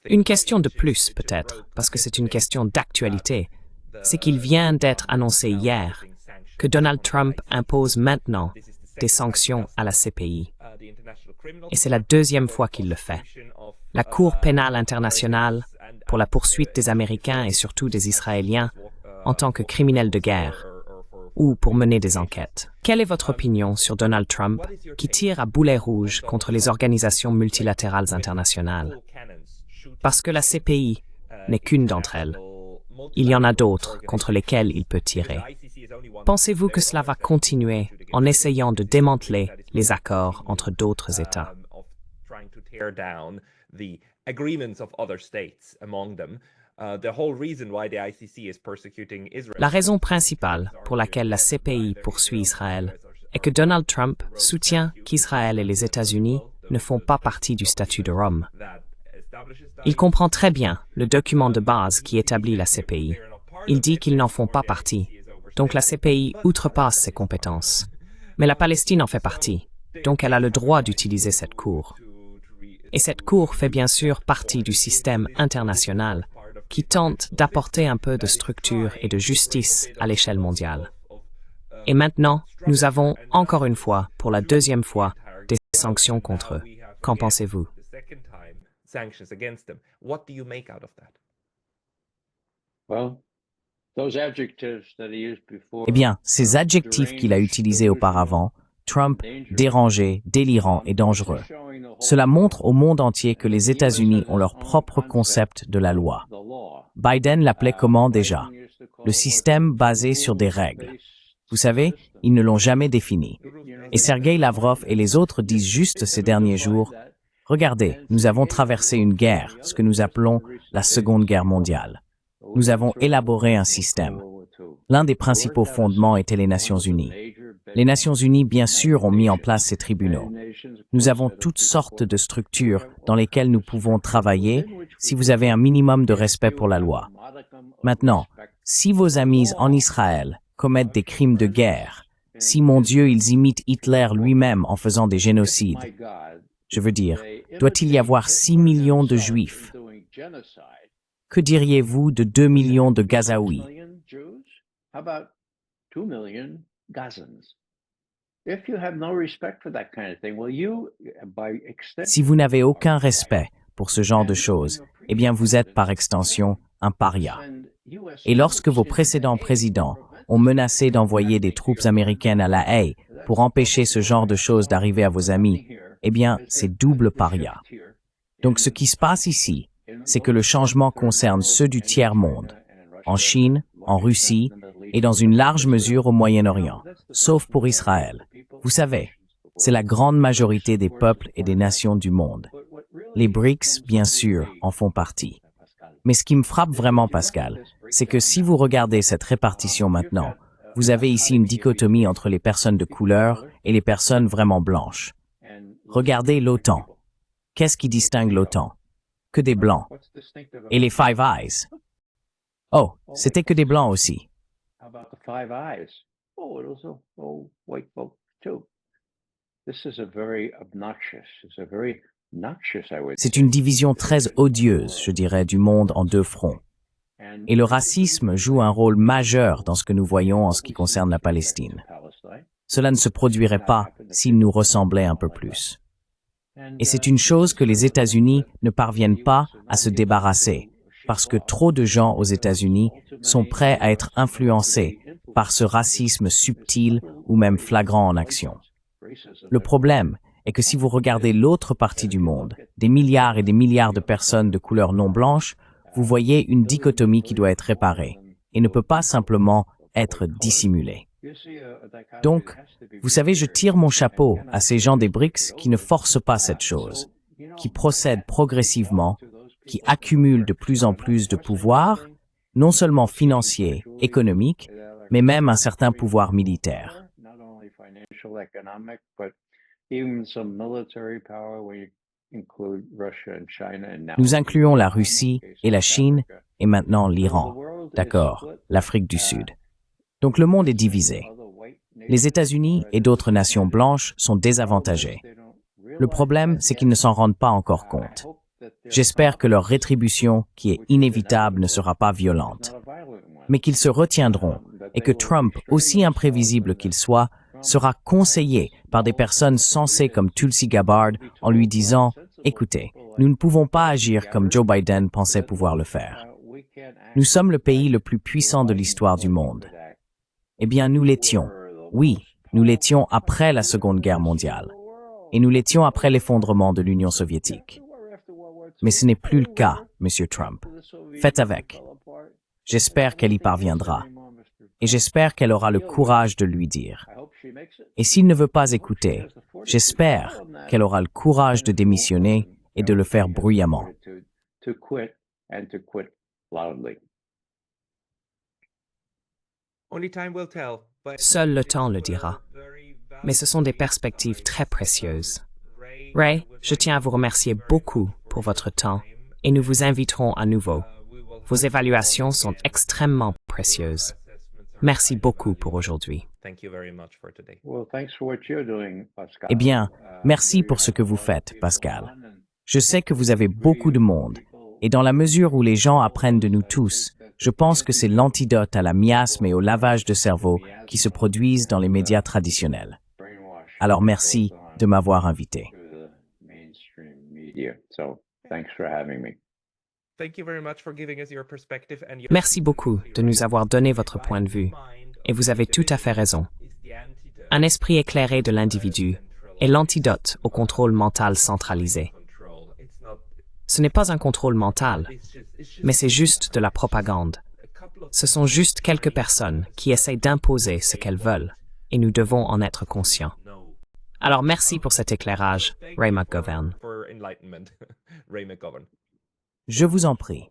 Une question de plus, peut-être, parce que c'est une question d'actualité. C'est qu'il vient d'être annoncé hier que Donald Trump impose maintenant des sanctions à la CPI. Et c'est la deuxième fois qu'il le fait. La Cour pénale internationale pour la poursuite des Américains et surtout des Israéliens en tant que criminels de guerre ou pour mener des enquêtes. Quelle est votre opinion sur Donald Trump qui tire à boulet rouge contre les organisations multilatérales internationales? Parce que la CPI n'est qu'une d'entre elles. Il y en a d'autres contre lesquelles il peut tirer. Pensez-vous que cela va continuer en essayant de démanteler les accords entre d'autres États? La raison principale pour laquelle la CPI poursuit Israël est que Donald Trump soutient qu'Israël et les États-Unis ne font pas partie du statut de Rome. Il comprend très bien le document de base qui établit la CPI. Il dit qu'ils n'en font pas partie, donc la CPI outrepasse ses compétences. Mais la Palestine en fait partie, donc elle a le droit d'utiliser cette cour. Et cette cour fait bien sûr partie du système international qui tente d'apporter un peu de structure et de justice à l'échelle mondiale. Et maintenant, nous avons, encore une fois, pour la deuxième fois, des sanctions contre eux. Qu'en pensez-vous? Eh bien, ces adjectifs qu'il a utilisés auparavant, Trump, dérangé, délirant et dangereux, cela montre au monde entier que les États-Unis ont leur propre concept de la loi. Biden l'appelait comment déjà? Le système basé sur des règles. Vous savez, ils ne l'ont jamais défini. Et Sergei Lavrov et les autres disent juste ces derniers jours, « Regardez, nous avons traversé une guerre, ce que nous appelons la Seconde Guerre mondiale. Nous avons élaboré un système. L'un des principaux fondements était les Nations Unies. Les Nations Unies, bien sûr, ont mis en place ces tribunaux. Nous avons toutes sortes de structures dans lesquelles nous pouvons travailler si vous avez un minimum de respect pour la loi. Maintenant, si vos amis en Israël commettent des crimes de guerre, si, mon Dieu, ils imitent Hitler lui-même en faisant des génocides, je veux dire, doit-il y avoir 6 millions de Juifs? Que diriez-vous de 2 millions de Gazaouis? Si vous n'avez aucun respect pour ce genre de choses, eh bien vous êtes par extension un paria. Et lorsque vos précédents présidents ont menacé d'envoyer des troupes américaines à La Haye pour empêcher ce genre de choses d'arriver à vos amis, eh bien c'est double paria. Donc ce qui se passe ici, c'est que le changement concerne ceux du tiers-monde, en Chine, en Russie et dans une large mesure au Moyen-Orient, sauf pour Israël. Vous savez, c'est la grande majorité des peuples et des nations du monde. Les BRICS, bien sûr, en font partie. Mais ce qui me frappe vraiment, Pascal, c'est que si vous regardez cette répartition maintenant, vous avez ici une dichotomie entre les personnes de couleur et les personnes vraiment blanches. Regardez l'OTAN. Qu'est-ce qui distingue l'OTAN? Que des blancs. Et les Five Eyes? Oh, c'était que des blancs aussi. C'est une division très odieuse, je dirais, du monde en deux fronts. Et le racisme joue un rôle majeur dans ce que nous voyons en ce qui concerne la Palestine. Cela ne se produirait pas s'ils nous ressemblaient un peu plus. Et c'est une chose que les États-Unis ne parviennent pas à se débarrasser, parce que trop de gens aux États-Unis sont prêts à être influencés par ce racisme subtil ou même flagrant en action. Le problème est que si vous regardez l'autre partie du monde, des milliards et des milliards de personnes de couleur non blanche, vous voyez une dichotomie qui doit être réparée et ne peut pas simplement être dissimulée. Donc, vous savez, je tire mon chapeau à ces gens des BRICS qui ne forcent pas cette chose, qui procèdent progressivement, qui accumulent de plus en plus de pouvoir, non seulement financier, économique, mais même un certain pouvoir militaire. Nous incluons la Russie et la Chine et maintenant l'Iran, d'accord, l'Afrique du Sud. Donc le monde est divisé. Les États-Unis et d'autres nations blanches sont désavantagées. Le problème, c'est qu'ils ne s'en rendent pas encore compte. J'espère que leur rétribution, qui est inévitable, ne sera pas violente, mais qu'ils se retiendront et que Trump, aussi imprévisible qu'il soit, sera conseillé par des personnes sensées comme Tulsi Gabbard en lui disant « Écoutez, nous ne pouvons pas agir comme Joe Biden pensait pouvoir le faire. Nous sommes le pays le plus puissant de l'histoire du monde. » Eh bien, nous l'étions. Oui, nous l'étions après la Seconde Guerre mondiale. Et nous l'étions après l'effondrement de l'Union soviétique. Mais ce n'est plus le cas, Monsieur Trump. Faites avec. J'espère qu'elle y parviendra. Et j'espère qu'elle aura le courage de lui dire. Et s'il ne veut pas écouter, j'espère qu'elle aura le courage de démissionner et de le faire bruyamment. Seul le temps le dira. Mais ce sont des perspectives très précieuses. Ray, je tiens à vous remercier beaucoup pour votre temps et nous vous inviterons à nouveau. Vos évaluations sont extrêmement précieuses. Merci beaucoup pour aujourd'hui. Eh bien, merci pour ce que vous faites, Pascal. Je sais que vous avez beaucoup de monde, et dans la mesure où les gens apprennent de nous tous, je pense que c'est l'antidote à la miasme et au lavage de cerveau qui se produisent dans les médias traditionnels. Alors merci de m'avoir invité. Merci beaucoup de nous avoir donné votre point de vue, et vous avez tout à fait raison. Un esprit éclairé de l'individu est l'antidote au contrôle mental centralisé. Ce n'est pas un contrôle mental, mais c'est juste de la propagande. Ce sont juste quelques personnes qui essaient d'imposer ce qu'elles veulent, et nous devons en être conscients. Alors merci pour cet éclairage, Ray McGovern. Je vous en prie.